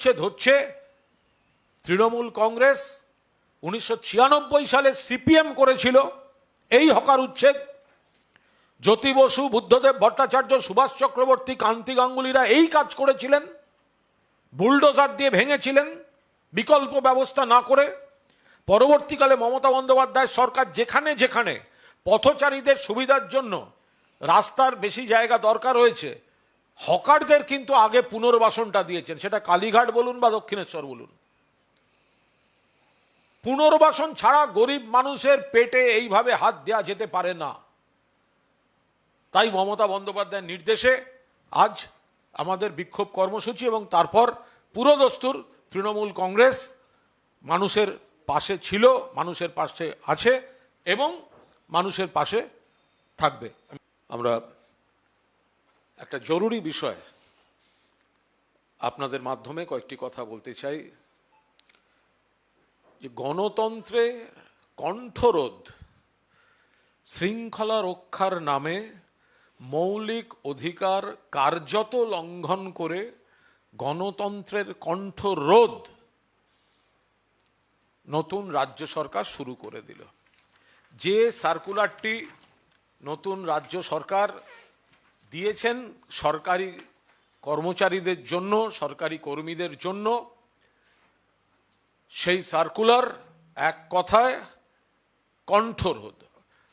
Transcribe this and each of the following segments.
উচ্ছেদ হচ্ছে। তৃণমূল কংগ্রেস 1996 সালে সিপিএম করেছিল এই হকার উচ্ছেদ। জ্যোতি বসু, বুদ্ধদেব ভট্টাচার্য, সুভাষ চক্রবর্তী, কান্তি গাঙ্গুলিরা এই কাজ করেছিলেন, বুলডোজার দিয়ে ভেঙেছিলেন বিকল্প ব্যবস্থা না করে। পরবর্তীকালে মমতা বন্দ্যোপাধ্যায় সরকার যেখানে যেখানে পথচারীদের সুবিধার জন্য রাস্তার বেশি জায়গা দরকার হয়েছে, হকারদের কিন্তু আগে পুনর্বাসনটা দিয়েছেন, সেটা কালীঘাট বলুন বা দক্ষিণেশ্বর বলুন। পুনর্বাসন ছাড়া গরিব মানুষের পেটে এইভাবে হাত দেওয়া যেতে পারে না। তাই মমতা বন্দ্যোপাধ্যায়ের নির্দেশে আজ আমাদের বিক্ষোভ কর্মসূচি, এবং তারপর পুরোদস্তুর তৃণমূল কংগ্রেস মানুষের পাশে ছিল, মানুষের পাশে আছে এবং মানুষের পাশে থাকবে। আমরা একটা জরুরি বিষয় আপনাদের মাধ্যমে কয়েকটি কথা বলতে চাই, যে গণতন্ত্রে কণ্ঠরোধ, শৃঙ্খলা রক্ষার নামে মৌলিক অধিকার কার্যত লঙ্ঘন করে গণতন্ত্রের কণ্ঠরোধ নতুন রাজ্য সরকার শুরু করে দিল। যে সার্কুলারটি নতুন রাজ্য সরকার দিয়েছেন সরকারি কর্মচারীদের জন্য, সরকারি কর্মীদের জন্য, সেই সার্কুলার এক কথায় কণ্ঠরোধ।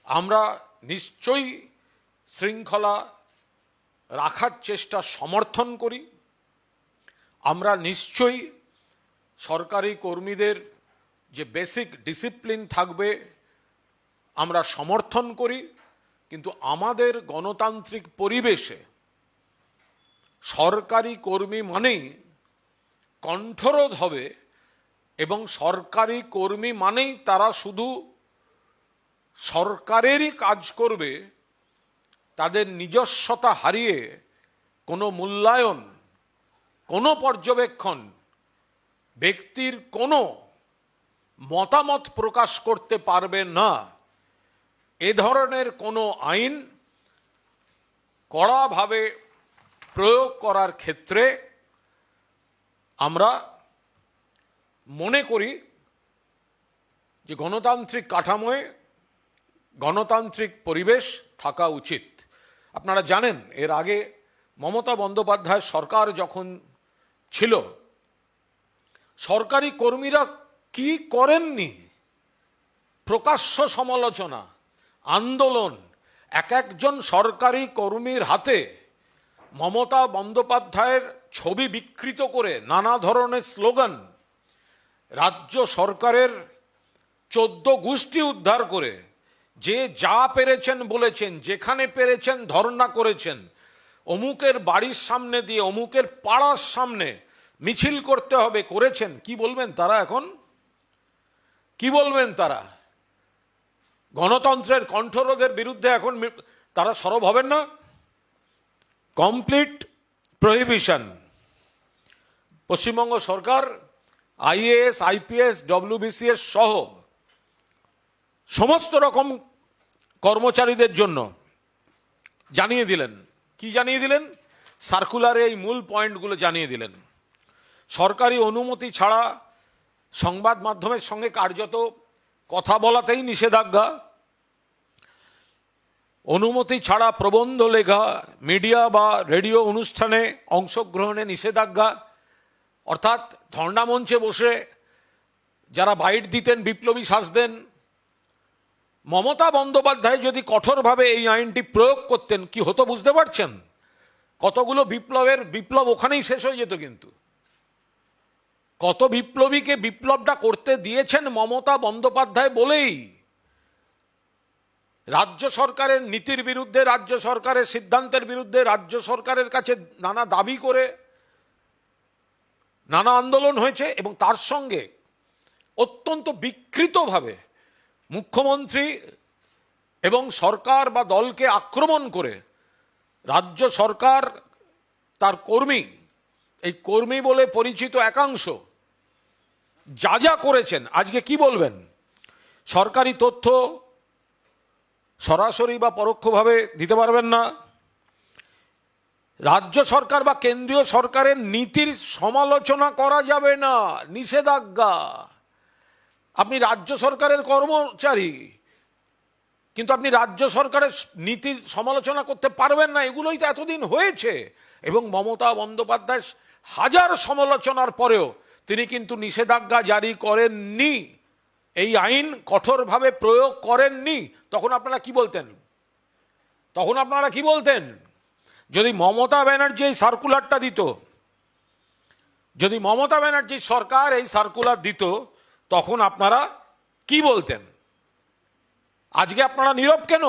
আমরা নিশ্চয়ই শৃঙ্খলা রাখার চেষ্টা সমর্থন করি, আমরা নিশ্চয়ই সরকারি কর্মীদের যে বেসিক ডিসিপ্লিন থাকবে আমরা সমর্থন করি, কিন্তু আমাদের গণতান্ত্রিক পরিবেশে সরকারি কর্মী মানেই কণ্ঠরোধ হবে, এবং সরকারি কর্মী মানেই তারা শুধু সরকারেরই কাজ করবে, তাদের নিজস্বতা হারিয়ে কোনো মূল্যায়ন, কোনো পর্যবেক্ষণ, ব্যক্তির কোনো মতামত প্রকাশ করতে পারবে না। এ ধরনের কোনো আইন কড়াভাবে প্রয়োগ করার ক্ষেত্রে আমরা মনে করি যে গণতান্ত্রিক কাঠামোয় গণতান্ত্রিক পরিবেশ থাকা উচিত। আপনারা জানেন, এর আগে মমতা বন্দ্যোপাধ্যায় সরকার যখন ছিল, সরকারি কর্মীরা কি করেননি, প্রকাশ্য সমালোচনা, আন্দোলন, এক একজন সরকারি কর্মীর হাতে মমতা বন্দ্যোপাধ্যায়ের ছবি বিকৃত করে নানা ধরনের স্লোগান, রাজ্য সরকারের 14 গোষ্ঠী উদ্ধার করে যে যা পেরেছেন বলেছেন, যেখানে পেরেছেন ধর্ণা করেছেন, অমুকের বাড়ির সামনে দিয়ে অমুকের পাড়ার সামনে মিছিল করতে হবে করেছেন। কি বলবেন তারা এখন? কি বলবেন তারা? গণতন্ত্রের কণ্ঠরোধের বিরুদ্ধে এখন তারা সরব হবেন না? Complete prohibition. পশ্চিমবঙ্গ সরকার আইএএস, আইপিএস, ডব্লিউবিসিএস সহ সমস্ত রকম কর্মচারীদের জন্য জানিয়ে দিলেন। কি জানিয়ে দিলেন? সার্কুলারে এই মূল পয়েন্টগুলো জানিয়ে দিলেন। সরকারি অনুমতি ছাড়া সংবাদ মাধ্যমের সঙ্গে কার্যত কথা বলাতেই নিষেধাজ্ঞা, অনুমতি ছাড়া প্রবন্ধ লেখা, মিডিয়া বা রেডিও অনুষ্ঠানে অংশগ্রহণে নিষেধাজ্ঞা, অর্থাৎ ধর্ণা মঞ্চে বসে যারা বাইট দিতেন বিপ্লবী সাজতেন। মমতা বন্দ্যোপাধ্যায় যদি কঠোরভাবে এই আইনটি প্রয়োগ করতেন কি হতো বুঝতে পারছেন? কতগুলো বিপ্লব ওখানেই শেষ হয়ে যেত। কিন্তু কত বিপ্লবীকে বিপ্লবটা করতে দিয়েছেন মমতা বন্দ্যোপাধ্যায় বলেই। রাজ্য সরকারের নীতির বিরুদ্ধে, রাজ্য সরকারের সিদ্ধান্তের বিরুদ্ধে রাজ্য সরকারের কাছে নানা দাবি করে নানা আন্দোলন হয়েছে, এবং তার সঙ্গে অত্যন্ত বিকৃতভাবে মুখ্যমন্ত্রী এবং সরকার বা দলকে আক্রমণ করে রাজ্য সরকার তার কর্মী, এই কর্মী বলে পরিচিত একাংশ যা যা করেছেন। আজকে কি বলবেন? সরকারি তথ্য সরাসরি বা পরোক্ষভাবে দিতে পারবেন না, রাজ্য সরকার বা কেন্দ্রীয় সরকারের নীতির সমালোচনা করা যাবে না, নিষেধাজ্ঞা। আপনি রাজ্য সরকারের কর্মচারী, কিন্তু আপনি রাজ্য সরকারের নীতির সমালোচনা করতে পারবেন না। এগুলোই তো এতদিন হয়েছে। এবং মমতা বন্দ্যোপাধ্যায় হাজার সমালোচনার পরেও তিনি কিন্তু নিষেধাজ্ঞা জারি করেননি, এই আইন কঠোরভাবে প্রয়োগ করেননি। তখন আপনারা কি বলতেন? যদি মমতা ব্যানার্জি এই সার্কুলারটা দিত, যদি মমতা ব্যানার্জির সরকার এই সার্কুলার দিত, তখন আপনারা কি বলতেন? আজকে আপনারা নীরব কেন?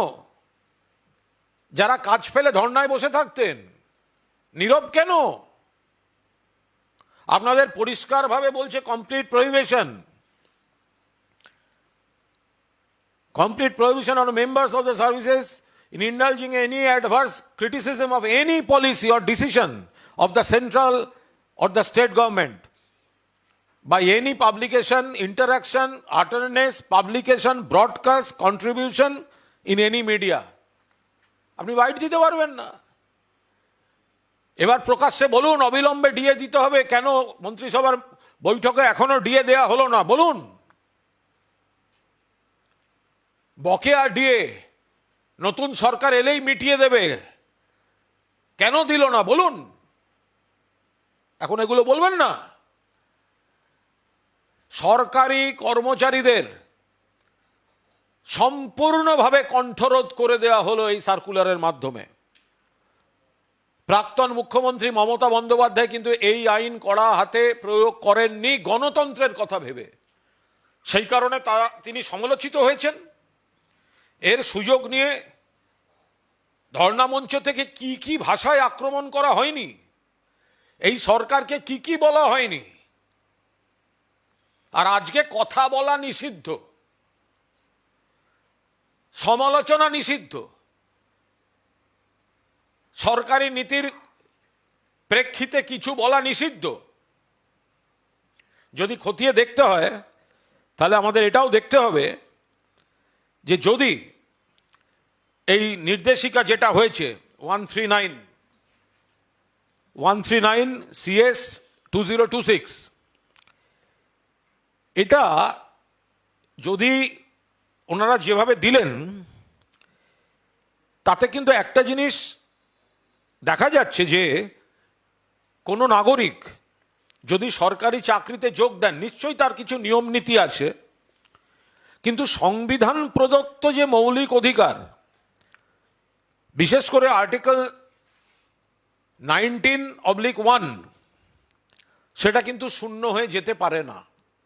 যারা কাজ ফেলে ধর্নায় বসে থাকতেন, নীরব কেন? আপনাদের পরিষ্কারভাবে বলছে complete prohibition on members of the services in indulging any adverse criticism of any policy or decision of the central or the state government by any publication, interaction, utterance, publication, broadcast, contribution in any media. আপনি byte দিতে পারবেন না। এবার প্রকাশ্যে বলুন, অবিলম্বে DA দিতে হবে। কেন মন্ত্রিসভার বৈঠকে এখনো ডিএ দেয়া হলো না? বলুন। বকেয়া ডিএ নতুন সরকার এলেই মিটিয়ে দেবে, কেন দিল না? বলুন। এখন এগুলো বলবেন না? সরকারি কর্মচারীদের সম্পূর্ণভাবে কণ্ঠরোধ করে দেওয়া হলো এই সার্কুলারের মাধ্যমে। প্রাক্তন মুখ্যমন্ত্রী মমতা বন্দ্যোপাধ্যায় কিন্তু এই আইন কড়া হাতে প্রয়োগ করেননি গণতন্ত্রের কথা ভেবে। সেই কারণে তিনি সমালোচিত হয়েছেন। এর সুযোগ নিয়ে ধর্ণা মঞ্চ থেকে কি কি ভাষায় আক্রমণ করা হয়নি, এই সরকারকে কি কি বলা হয়নি। আর আজকে কথা বলা নিষিদ্ধ, সমালোচনা নিষিদ্ধ, সরকারি নীতির প্রেক্ষিতে কিছু বলা নিষিদ্ধ। যদি খতিয়ে দেখতে হয় তাহলে আমাদের এটাও দেখতে হবে যে যদি এই নির্দেশিকা যেটা হয়েছে 139 CS 2026, এটা যদি ওনারা যেভাবে দিলেন, তাতে কিন্তু একটা জিনিস দেখা যাচ্ছে যে কোনো নাগরিক যদি সরকারি চাকরিতে যোগ দেন, নিশ্চয়ই তার কিছু নিয়ম নীতি আছে, কিন্তু সংবিধান প্রদত্ত যে মৌলিক অধিকার, বিশেষ করে আর্টিকেল 19/1, সেটা কিন্তু শূন্য হয়ে যেতে পারে না।